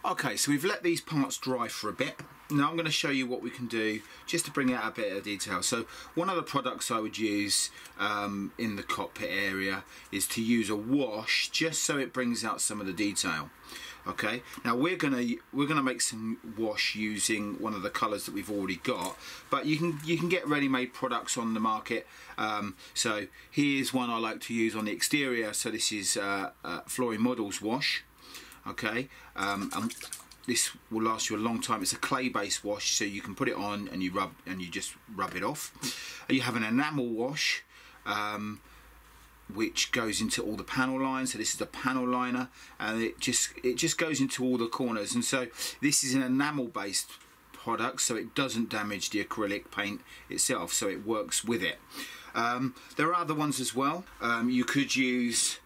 Okay, so we've let these parts dry for a bit. Now I'm going to show you what we can do just to bring out a bit of detail. So one of the products I would use in the cockpit area is to use a wash, just so it brings out some of the detail. Okay, now we're gonna make some wash using one of the colours that we've already got, but you can get ready-made products on the market. So here's one I like to use on the exterior. So this is Flooring Models wash. Okay, and this will last you a long time. It's a clay-based wash, so you can put it on and you just rub it off. You have an enamel wash, which goes into all the panel lines. So this is a panel liner, and it just goes into all the corners. And so this is an enamel-based product, so it doesn't damage the acrylic paint itself. So it works with it. There are other ones as well. You could use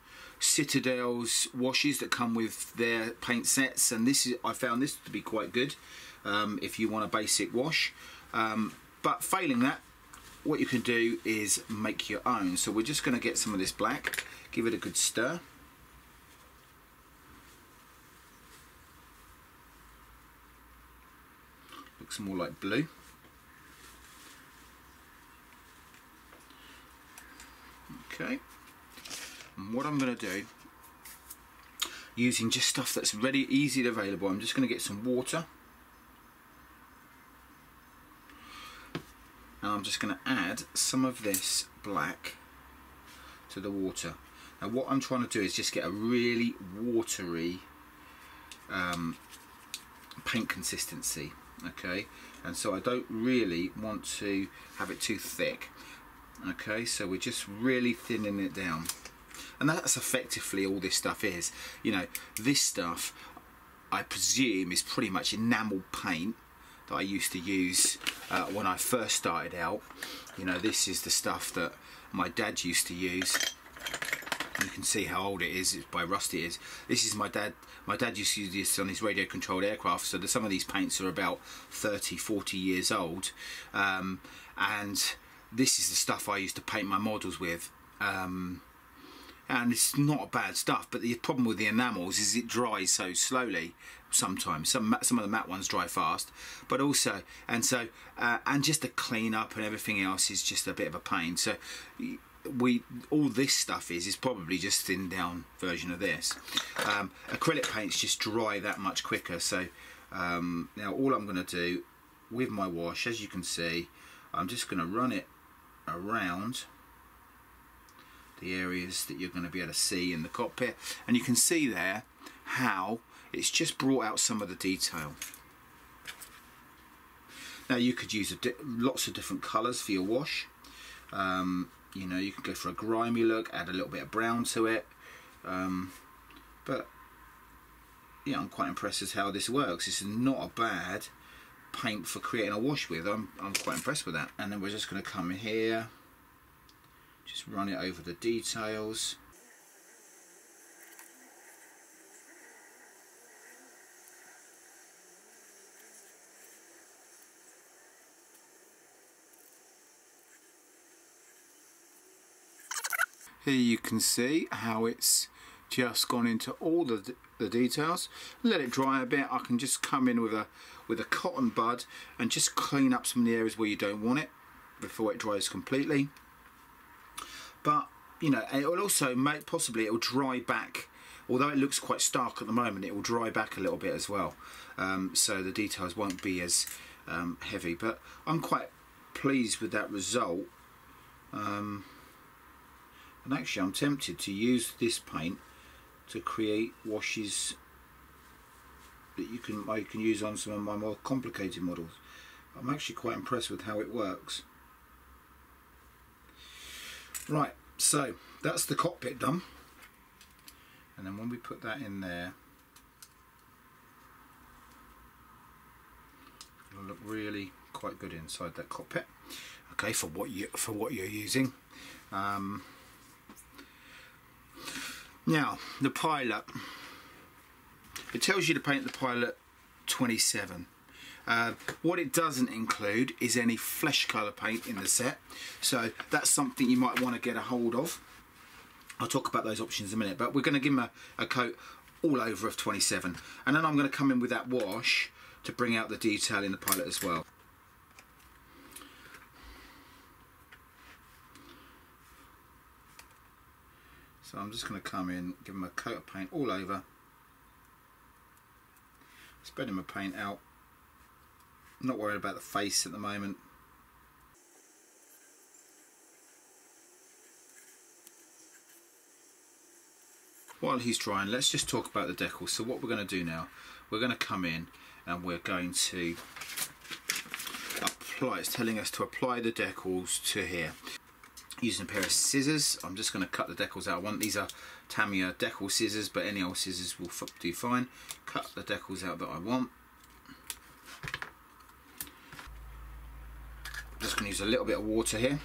Citadel's washes that come with their paint sets, and I found this to be quite good if you want a basic wash. But failing that, what you can do is make your own. So we're just going to get some of this black, give it a good stir. Looks more like blue. Okay. And what I'm going to do, using just stuff that's ready, easily available, I'm just going to get some water. And I'm just going to add some of this black to the water. Now what I'm trying to do is just get a really watery paint consistency. Okay, and so I don't really want to have it too thick. Okay, so we're just really thinning it down. And that's effectively all this stuff is. You know, this stuff, I presume, is pretty much enamel paint that I used to use when I first started out. You know, this is the stuff that my dad used to use. You can see how old it is, by rusty it is. This is my dad. My dad used to use this on his radio controlled aircraft, so some of these paints are about 30, 40 years old. And this is the stuff I used to paint my models with. And it's not bad stuff, but the problem with the enamels is it dries so slowly sometimes. Some of the matte ones dry fast, but also, and just the clean up and everything else is just a bit of a pain. So all this stuff is probably just thinned down version of this. Acrylic paints just dry that much quicker. So now all I'm going to do with my wash, as you can see, I'm just going to run it around the areas that you're going to be able to see in the cockpit, and you can see there how it's just brought out some of the detail. Now you could use lots of different colours for your wash. You know, you can go for a grimy look, add a little bit of brown to it, but yeah, I'm quite impressed with how this works. This is not a bad paint for creating a wash with. I'm quite impressed with that. And then we're just going to come in here, just run it over the details. Here you can see how it's just gone into all the details. Let it dry a bit. I can just come in with a cotton bud and just clean up some of the areas where you don't want it before it dries completely. But you know, it will also possibly it will dry back. Although it looks quite stark at the moment, it will dry back a little bit as well. So the details won't be as heavy. But I'm quite pleased with that result. And actually I'm tempted to use this paint to create washes that I can use on some of my more complicated models. I'm actually quite impressed with how it works. Right, so that's the cockpit done, and then when we put that in there, it'll look really quite good inside that cockpit. Okay, for what you're using. Now the pilot, it tells you to paint the pilot 27. What it doesn't include is any flesh colour paint in the set, so that's something you might want to get a hold of. I'll talk about those options in a minute, but we're going to give him a coat all over of 27, and then I'm going to come in with that wash to bring out the detail in the pilot as well. So I'm just going to come in, give them a coat of paint all over, spreading my paint out. I'm not worried about the face at the moment. While he's drying, let's just talk about the decals. So what we're going to do now, we're going to come in and we're going to apply, it's telling us to apply the decals to here. Using a pair of scissors, I'm just going to cut the decals out. These are Tamiya decal scissors, but any old scissors will do fine. Cut the decals out that I want. I'm just going to use a little bit of water here.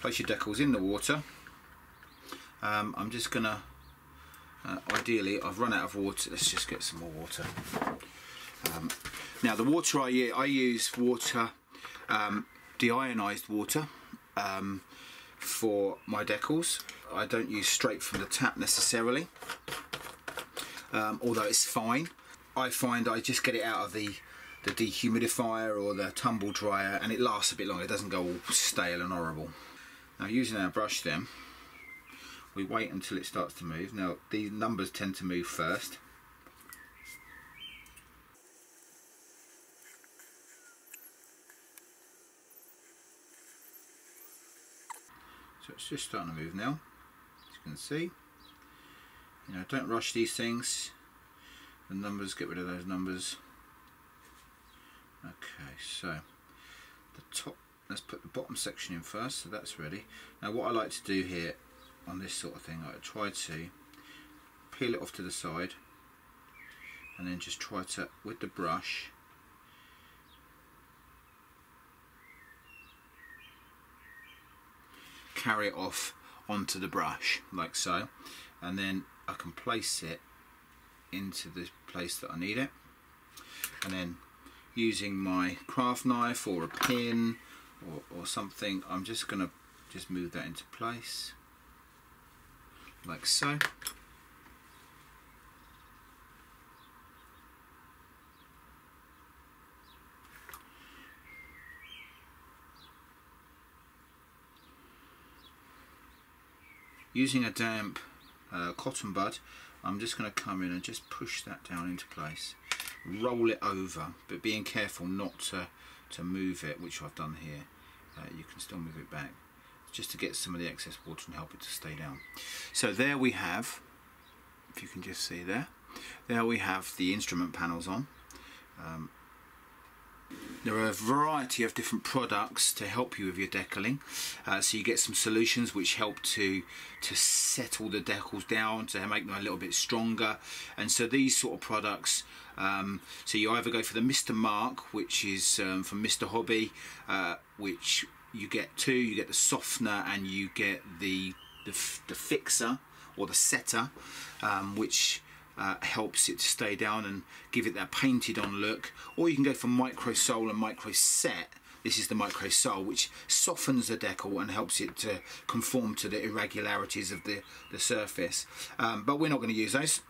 Place your decals in the water. I'm just going to, ideally, I've run out of water. Let's just get some more water. Now the water I use water, deionized water for my decals. I don't use straight from the tap necessarily, although it's fine. I find I just get it out of the dehumidifier or the tumble dryer, and it lasts a bit longer. It doesn't go all stale and horrible. Now using our brush then, we wait until it starts to move. Now these numbers tend to move first. So it's just starting to move now, as you can see. You know, don't rush these things. The numbers, get rid of those numbers. Okay, so the top, let's put the bottom section in first, so that's ready. Now what I like to do here on this sort of thing, I try to peel it off to the side and then just try to, with the brush, carry it off onto the brush like so, and then I can place it into the place that I need it, and then using my craft knife or a pin or something, I'm just going to just move that into place like so. Using a damp cotton bud, I'm just going to come in and just push that down into place. Roll it over, but being careful not to move it, which I've done here. You can still move it back, just to get some of the excess water and help it to stay down. So there we have, if you can just see there we have the instrument panels on. There are a variety of different products to help you with your decaling, so you get some solutions which help to settle the decals down, to make them a little bit stronger. And so these sort of products, so you either go for the Mr. Mark, which is from Mr. Hobby, which you get two, you get the softener and you get the fixer or the setter, which helps it to stay down and give it that painted on look. Or you can go for Micro Sole and Micro Set. This is the Micro Sole, which softens the decal and helps it to conform to the irregularities of the surface. But we're not going to use those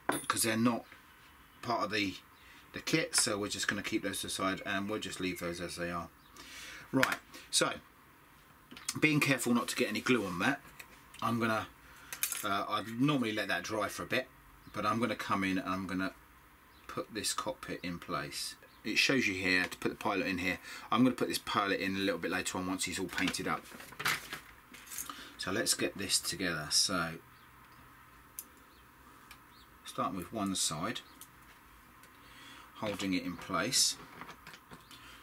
because they're not part of the kit, so we're just going to keep those aside and we'll just leave those as they are. Right, so being careful not to get any glue on that, I'm going to, I'd normally let that dry for a bit, but I'm going to come in and I'm going to put this cockpit in place. It shows you here to put the pilot in here. I'm going to put this pilot in a little bit later on once he's all painted up. So let's get this together. So starting with one side, holding it in place,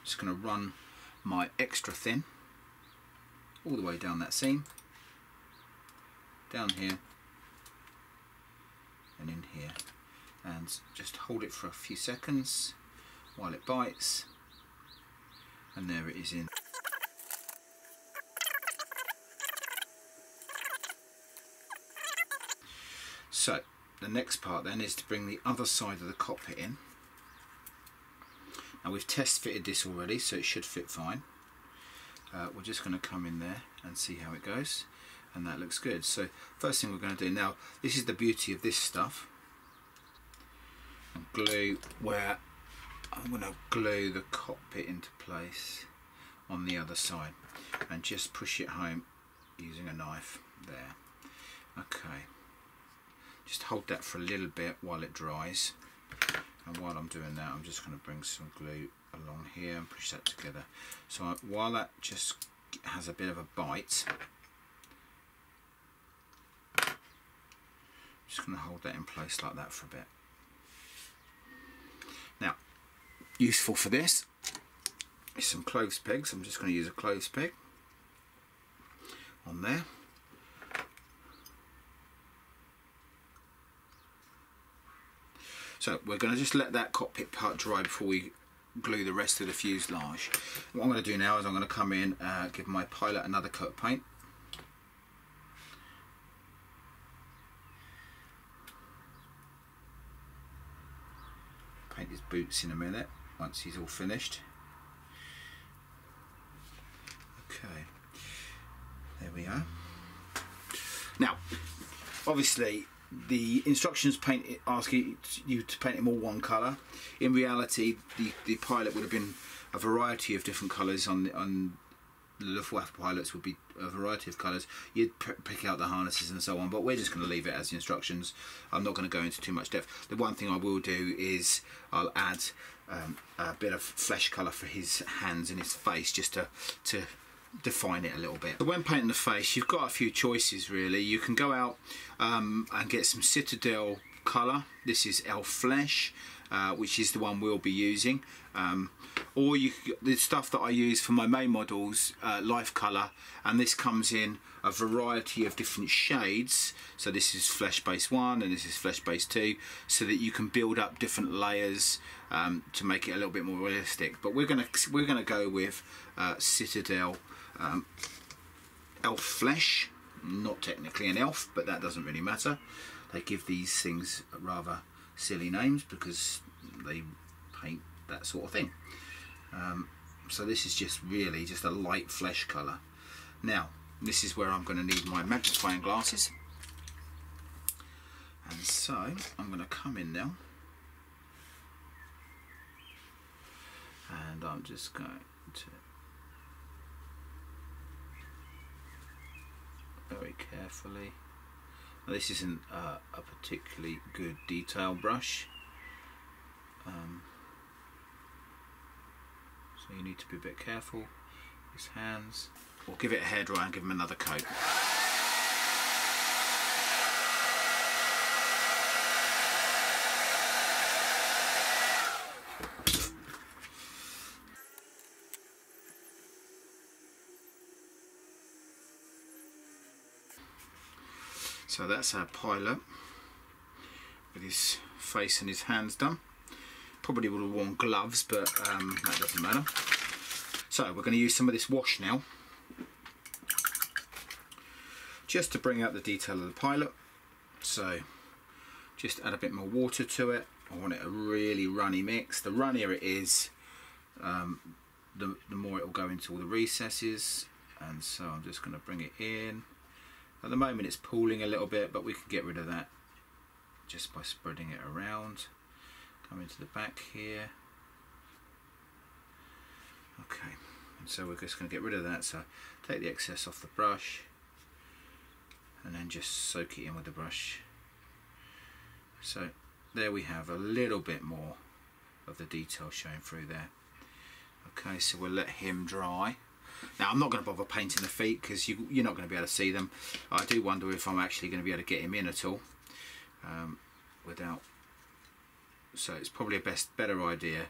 just going to run my extra thin all the way down that seam, down here and in here, and just hold it for a few seconds while it bites, and there it is in. So the next part then is to bring the other side of the cockpit in. Now we've test fitted this already, so it should fit fine. We're just going to come in there and see how it goes. and that looks good. So first thing we're going to do now, this is the beauty of this stuff, and glue where I'm going to glue the cockpit into place on the other side and just push it home using a knife there. Okay, just hold that for a little bit while it dries, and while I'm doing that I'm just going to bring some glue along here and push that together. So while that just has a bit of a bite, I'm just going to hold that in place like that for a bit. Now, useful for this is some cloves pegs. I'm just going to use a cloves peg on there. So we're going to just let that cockpit part dry before we glue the rest of the fuselage. What I'm going to do now is I'm going to come in, give my pilot another coat of paint. Paint his boots in a minute once he's all finished. Okay, there we are. Now, obviously, the instructions ask you to paint them all one colour. In reality, the pilot would have been a variety of different colours. On the Luftwaffe pilots would be a variety of colours. You'd pick out the harnesses and so on, but we're just going to leave it as the instructions. I'm not going to go into too much depth. The one thing I will do is I'll add a bit of flesh colour for his hands and his face, just to define it a little bit. So when painting the face, you've got a few choices really. You can go out and get some Citadel colour. This is Elf Flesh, which is the one we'll be using, or the stuff that I use for my main models, Life Colour, and this comes in a variety of different shades. So this is Flesh Base 1 and this is Flesh Base 2, so that you can build up different layers to make it a little bit more realistic. But we're gonna go with Citadel Elf Flesh. Not technically an elf, but that doesn't really matter. They give these things rather silly names because they paint that sort of thing. So this is just really just a light flesh colour. Now this is where I'm going to need my magnifying glasses, and so I'm going to come in now and I'm just going to very carefully. Now, this isn't a particularly good detail brush, so you need to be a bit careful. His hands, or give it a hair dry and give him another coat. So that's our pilot with his face and his hands done. Probably would have worn gloves, but that doesn't matter. So we're going to use some of this wash now, just to bring out the detail of the pilot. So just add a bit more water to it. I want it a really runny mix. The runnier it is, the more it will go into all the recesses. And so I'm just going to bring it in. At the moment it's pooling a little bit, but we can get rid of that just by spreading it around. Come into the back here. Okay, and so we're just going to get rid of that. So take the excess off the brush and then just soak it in with the brush. So there we have a little bit more of the detail showing through there. Okay, so we'll let him dry. Now I'm not going to bother painting the feet because you're not going to be able to see them. I do wonder if I'm actually going to be able to get him in at all without. So it's probably a better idea.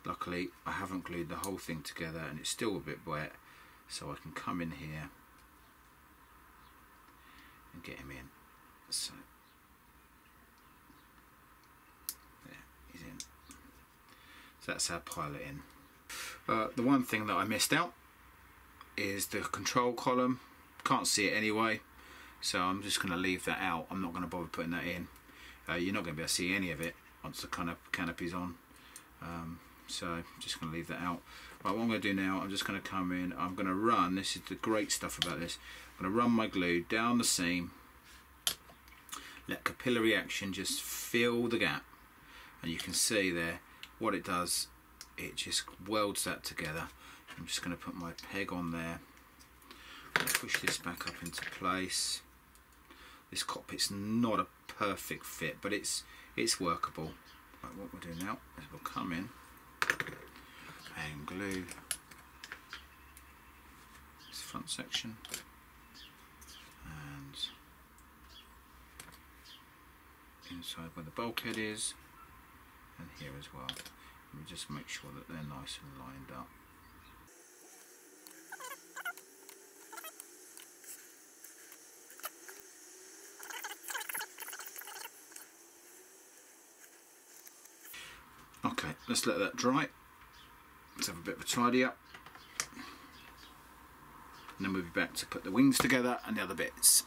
Luckily I haven't glued the whole thing together and it's still a bit wet, so I can come in here and get him in. So there, he's in. So that's our pilot in. The one thing that I missed out is the control column. Can't see it anyway, so I'm just going to leave that out. I'm not going to bother putting that in. You're not going to be able to see any of it once the kind of canopy's on. so I'm just going to leave that out. Right, what I'm going to do now, I'm just going to come in, I'm going to run, this is the great stuff about this, I'm going to run my glue down the seam, let capillary action just fill the gap, and you can see there what it does, it just welds that together. I'm just going to put my peg on there, push this back up into place. This cockpit's not a perfect fit, but it's workable. Right, what we'll do now is we'll come in and glue this front section and inside where the bulkhead is, and here as well. And we just make sure that they're nice and lined up. Okay, let's let that dry. Let's have a bit of a tidy up. And then we'll be back to put the wings together and the other bits.